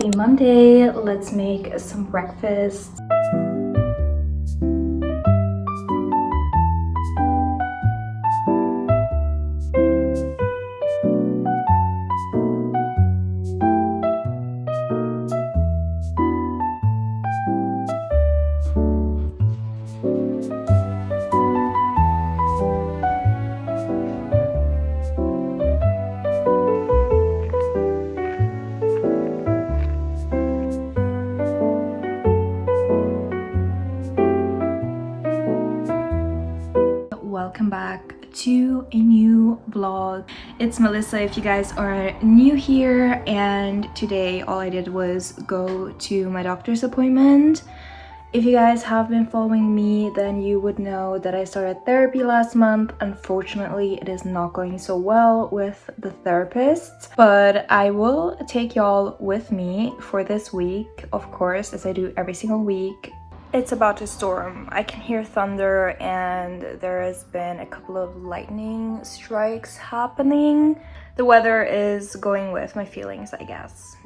Happy Monday. Let's make some breakfast. Welcome back to a new vlog. It's Melissa if you guys are new here, and today all I did was go to my doctor's appointment. If you guys have been following me, then you would know that I started therapy last month. Unfortunately, it is not going so well with the therapist, but I will take y'all with me for this week, of course, as I do every single week. It's about to storm. I can hear thunder and there has been a couple of lightning strikes happening. The weather is going with my feelings, I guess.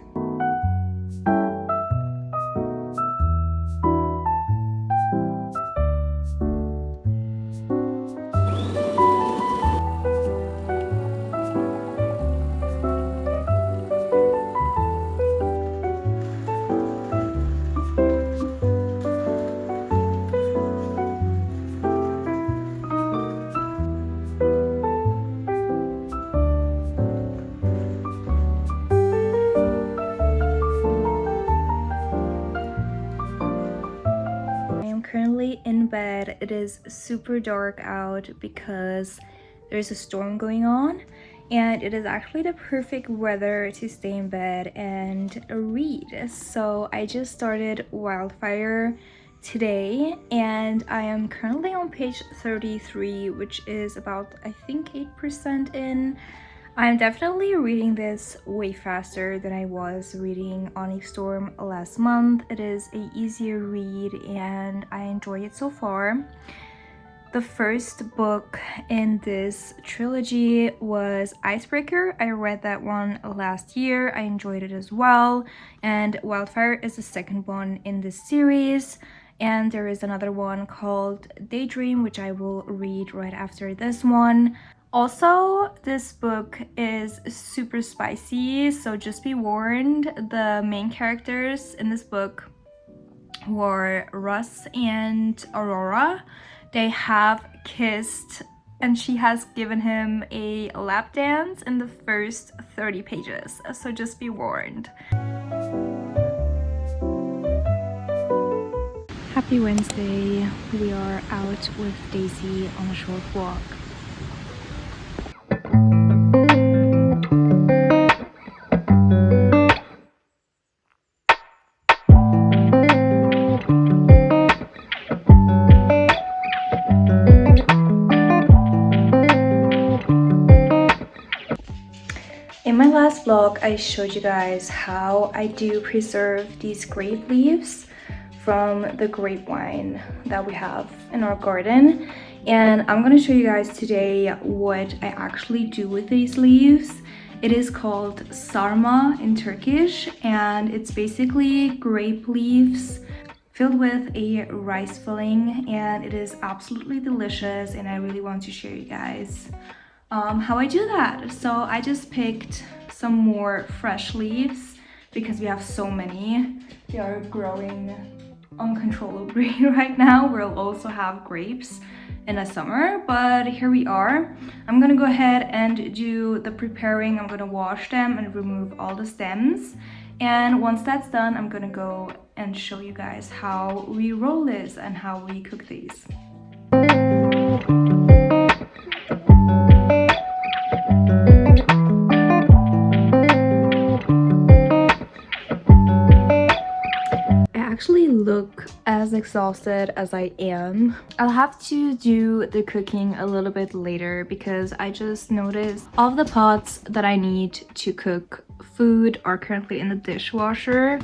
Currently in bed. It is super dark out because there's a storm going on, and it is actually the perfect weather to stay in bed and read. So I just started Wildfire today and I am currently on page 33, which is about, I think, 8% in. I'm definitely reading this way faster than I was reading Onyx Storm last month. It is an easier read and I enjoy it so far. The first book in this trilogy was Icebreaker. I read that one last year. I enjoyed it as well. And Wildfire is the second one in this series. And there is another one called Daydream, which I will read right after this one. Also, this book is super spicy, so just be warned. The main characters in this book were Russ and Aurora. They have kissed and she has given him a lap dance in the first 30 pages, so just be warned. Happy Wednesday. We are out with Daisy on a short walk. In my last vlog, I showed you guys how I do preserve these grape leaves from the grape wine that we have in our garden. And I'm going to show you guys today what I actually do with these leaves. It is called SARMA in Turkish, and it's basically grape leaves filled with a rice filling, and it is absolutely delicious, and I really want to show you guys how I do that. So I just picked some more fresh leaves because we have so many. They are growing uncontrollably right now. We'll also have grapes in the summer, but here we are. I'm gonna go ahead and do the preparing. I'm gonna wash them and remove all the stems, and once that's done, I'm gonna go and show you guys how we roll this and how we cook these. Actually look as exhausted as I am. I'll have to do the cooking a little bit later because I just noticed all of the pots that I need to cook food are currently in the dishwasher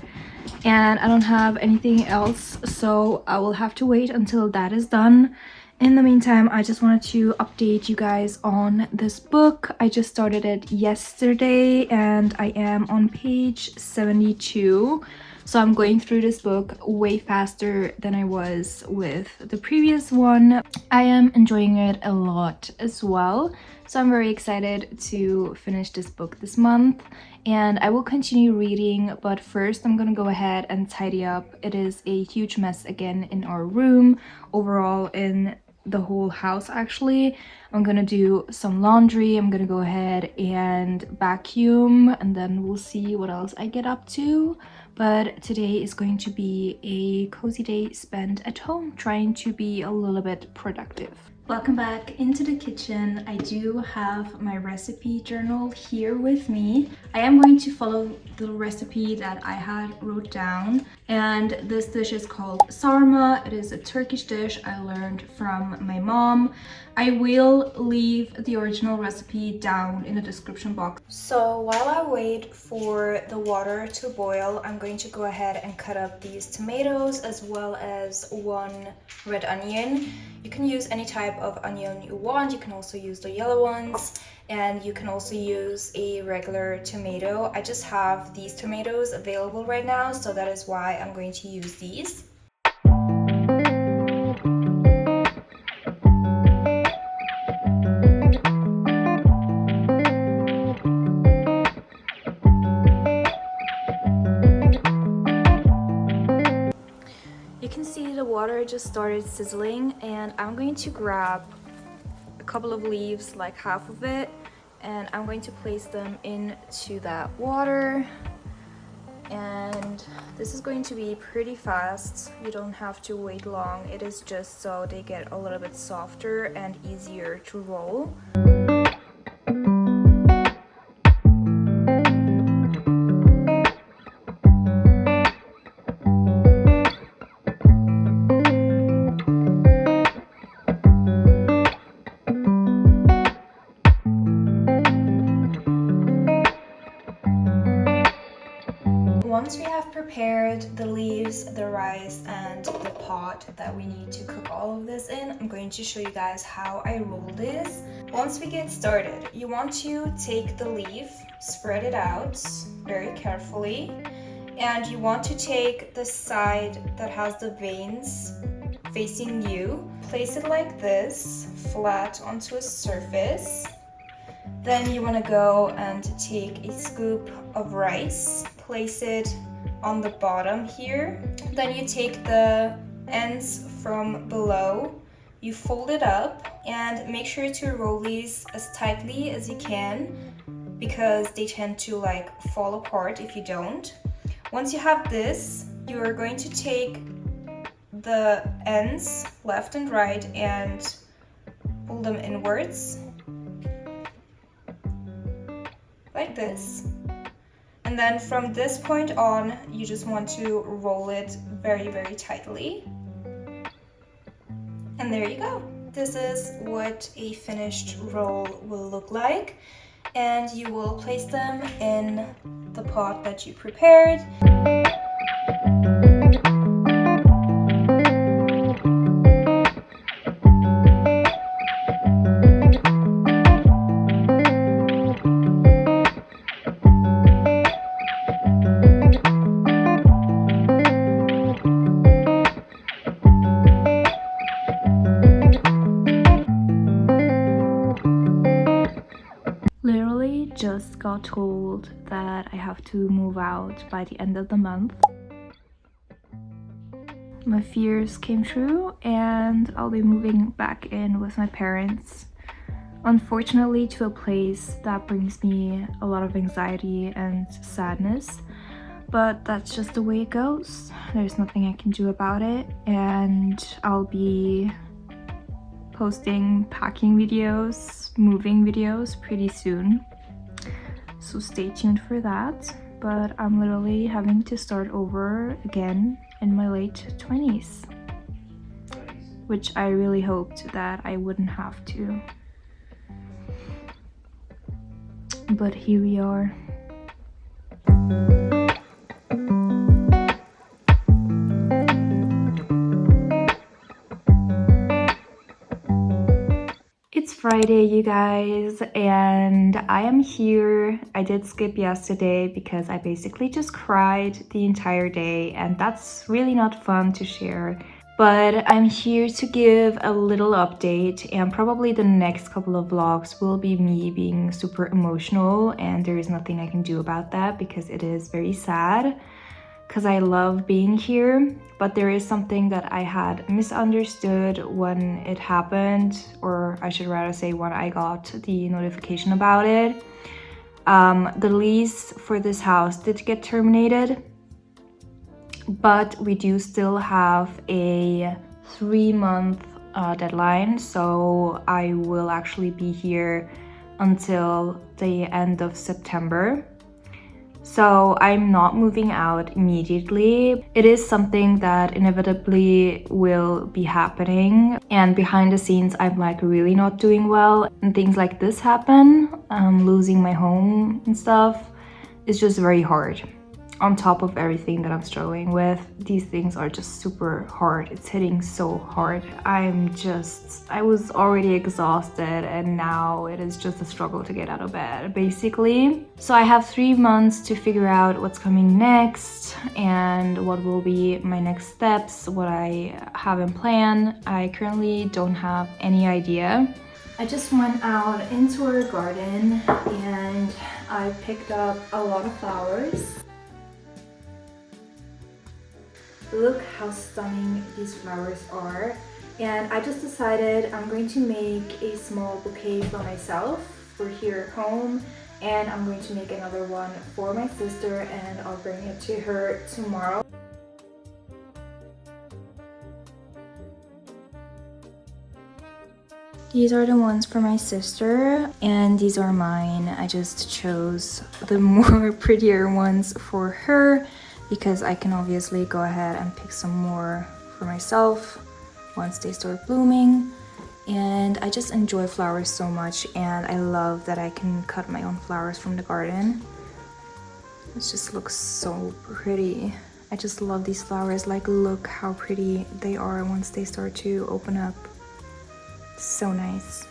and I don't have anything else, so I will have to wait until that is done In the meantime, I just wanted to update you guys on this book. I just started it yesterday and I am on page 72. So I'm going through this book way faster than I was with the previous one. I am enjoying it a lot as well. So I'm very excited to finish this book this month. And I will continue reading, but first I'm gonna go ahead and tidy up. It is a huge mess again in our room, overall in the whole house actually. I'm gonna do some laundry, I'm gonna go ahead and vacuum, and then we'll see what else I get up to. But today is going to be a cozy day spent at home, trying to be a little bit productive. Welcome back into the kitchen. I do have my recipe journal here with me. I am going to follow the recipe that I had wrote down, and this dish is called SARMA. It is a Turkish dish I learned from my mom. I will leave the original recipe down in the description box. So while I wait for the water to boil, I'm going to go ahead and cut up these tomatoes as well as one red onion. You can use any type of onion you want. You can also use the yellow ones, and you can also use a regular tomato. I just have these tomatoes available right now, so that is why I'm going to use these. You can see the water just started sizzling, and I'm going to grab a couple of leaves, like half of it, and I'm going to place them into that water. And this is going to be pretty fast. You don't have to wait long. It is just so they get a little bit softer and easier to roll. Once we have prepared the leaves, the rice, and the pot that we need to cook all of this in, I'm going to show you guys how I roll this. Once we get started, you want to take the leaf, spread it out very carefully, and you want to take the side that has the veins facing you, place it like this, flat onto a surface. Then you want to go and take a scoop of rice, place it on the bottom here. Then you take the ends from below, you fold it up, and make sure to roll these as tightly as you can because they tend to like fall apart if you don't. Once you have this, you are going to take the ends left and right and pull them inwards like this. And then from this point on, you just want to roll it very, very tightly. And there you go. This is what a finished roll will look like. And you will place them in the pot that you prepared. Literally just got told that I have to move out by the end of the month. My fears came true and I'll be moving back in with my parents. Unfortunately, to a place that brings me a lot of anxiety and sadness, but that's just the way it goes. There's nothing I can do about it, and I'll be posting packing videos, moving videos pretty soon, so stay tuned for that. But I'm literally having to start over again in my late 20s, which I really hoped that I wouldn't have to, but here we are. Friday, you guys, and I am here. I did skip yesterday because I basically just cried the entire day, and that's really not fun to share. But I'm here to give a little update, and probably the next couple of vlogs will be me being super emotional, and there is nothing I can do about that because it is very sad. Because I love being here, but there is something that I had misunderstood when it happened, or I should rather say when I got the notification about it. The lease for this house did get terminated, but we do still have a 3-month deadline, so I will actually be here until the end of September. So I'm not moving out immediately. It is something that inevitably will be happening, and behind the scenes I'm like really not doing well, and things like this happen. Losing my home and stuff is just very hard. On top of everything that I'm struggling with, these things are just super hard. It's hitting so hard. I was already exhausted, and now it is just a struggle to get out of bed, basically. So I have 3 months to figure out what's coming next and what will be my next steps, what I have in plan. I currently don't have any idea. I just went out into our garden and I picked up a lot of flowers. Look how stunning these flowers are, and I just decided I'm going to make a small bouquet for myself for here at home, and I'm going to make another one for my sister, and I'll bring it to her tomorrow. These are the ones for my sister, and these are mine. I just chose the more prettier ones for her, because I can obviously go ahead and pick some more for myself once they start blooming. And I just enjoy flowers so much, and I love that I can cut my own flowers from the garden. It just looks so pretty. I just love these flowers. Like, look how pretty they are once they start to open up. So nice.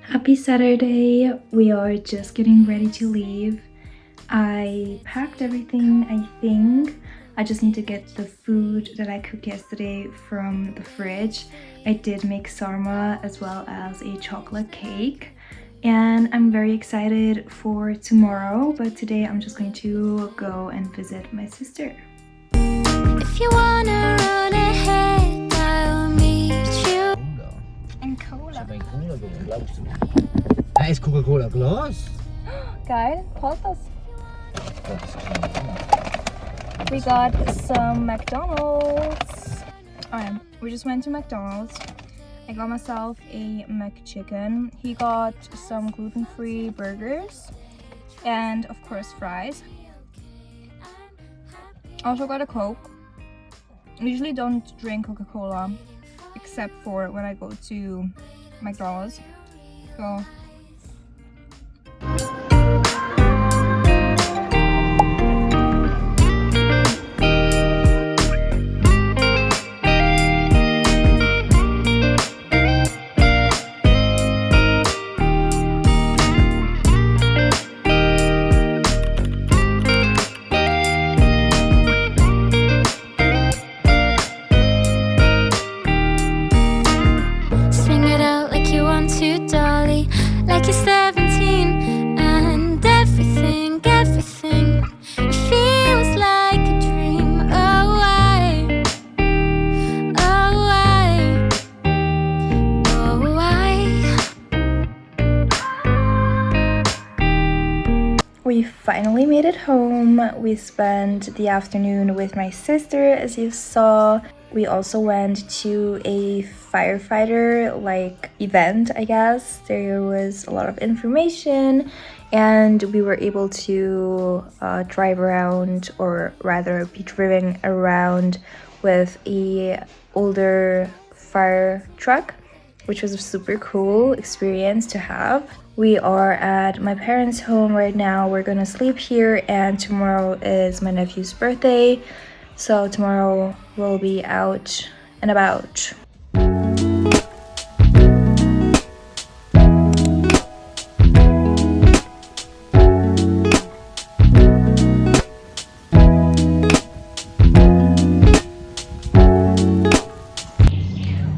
Happy Saturday. We are just getting ready to leave. I packed everything, I think. I just need to get the food that I cooked yesterday from the fridge. I did make SARMA as well as a chocolate cake, and I'm very excited for tomorrow, but today I'm just going to go and visit my sister. If you wanna run ahead, I'll meet you. And Cola. Da ist Coca-Cola Glas. Geil, kalt das. We got some McDonald's. We just went to McDonald's. I got myself a McChicken. He got some gluten-free burgers and of course fries. Also got a Coke. I usually don't drink Coca-Cola except for when I go to McDonald's. So We finally made it home. We spent the afternoon with my sister, as you saw. We also went to a firefighter event, I guess. There was a lot of information and we were able to drive around, or rather be driven around with a older fire truck, which was a super cool experience to have. We are at my parents' home right now. We're gonna sleep here, and tomorrow is my nephew's birthday. So tomorrow we'll be out and about.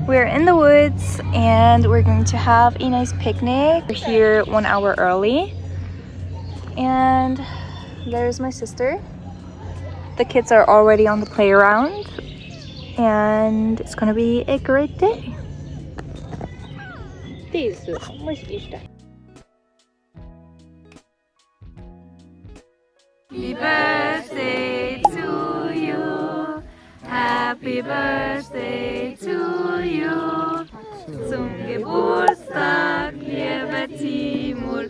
We're in the woods and we're going to have a nice picnic. We're here 1 hour early. And there's my sister. The kids are already on the playground and it's gonna be a great day. Happy birthday to you. Happy birthday to you. Zum Geburtstag, lieber Timur.